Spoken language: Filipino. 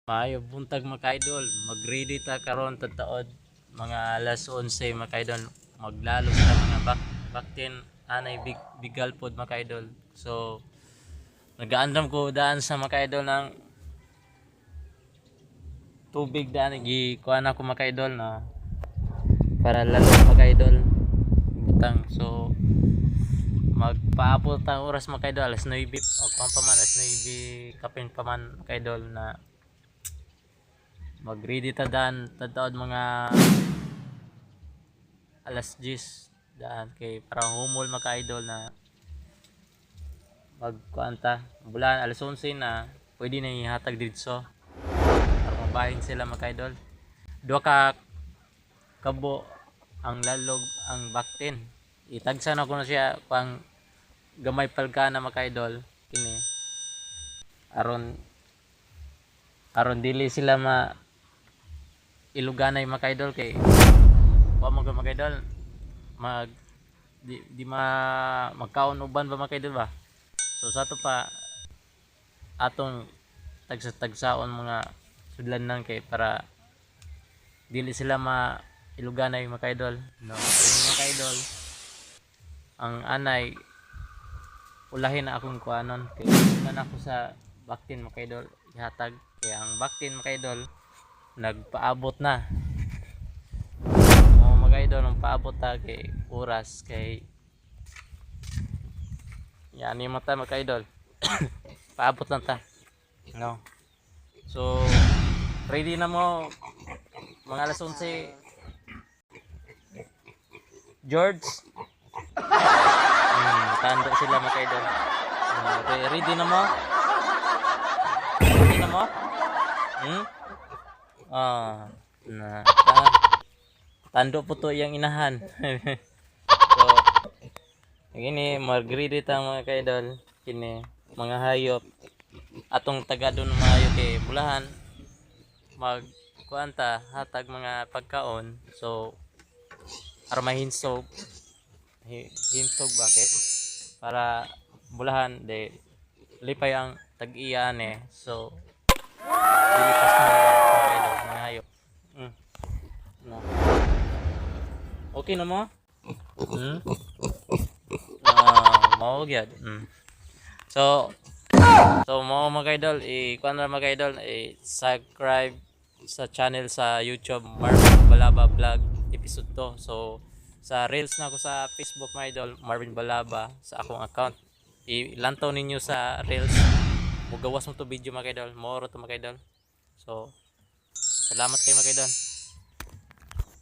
Maayo buntag mga ka-idol, mag-ready ta karon tataod mga alas 11 mga ka-idol. Maglalo sa mga baktin anay bigal pod mga ka-idol. So nagaandam ko daan sa mga ka-idol ng tubig daan gikuan ako mga ka-idol na para lalo mga ka-idol butang. So magpaabot ang oras mga ka-idol alas 9 o kuan pa man alas 9 kapin pa man mga ka-idol na mag-ready ta daan tataod mga alas 10 daan kay para humol mga ka-idol na magkuanta bulan alas 11 na pwede na ihatag dito para mabahin sila mga ka-idol. Duha ka kabo ang lalog ang baktin, itagsa na ko na siya pang gamay palga na mga ka-idol kini aron dili sila iluganay mga ka-idol kay wa mo mga ka-idol mag di magkaon uban ba mga ka-idol ba. So sa to pa atong tagsa-tagsaon mga sudlan nang kay para dili sila iluganay mga ka-idol no. So, mga ka-idol ang anay ulahin na akong kuanon kay na ako sa baktin mga ka-idol ihatag kay ang baktin mga ka-idol nagpaabot na mga ka-idol ang paabot ta kay oras kay yan ni mata mga ka-idol paabot lang ta no. So ready na mo mga alas 11 George. Tanda sila mga ka-idol. Okay, ready na mo? Ready na mo? Na tando po to yung inahan. So gini mag-ready ta mga ka-idol kini mga hayop atong taga doon maayo kay bulahan mag kuanta hatag mga pagkaon. So para mahinsog bakit para bulahan de lipay ang tag-iyan so dilipas mo mga hayop. No. Okay na mo? Mao gyud. So mo mga idol kuan ra mga idol subscribe sa channel sa YouTube Marvin Balaba Vlog episode 2. So sa reels na ako sa Facebook mga idol Marvin Balaba sa akong account ilantaw ninyo sa reels mugawas mo to video mga idol moro to mga idol. So salamat kayo mga idol.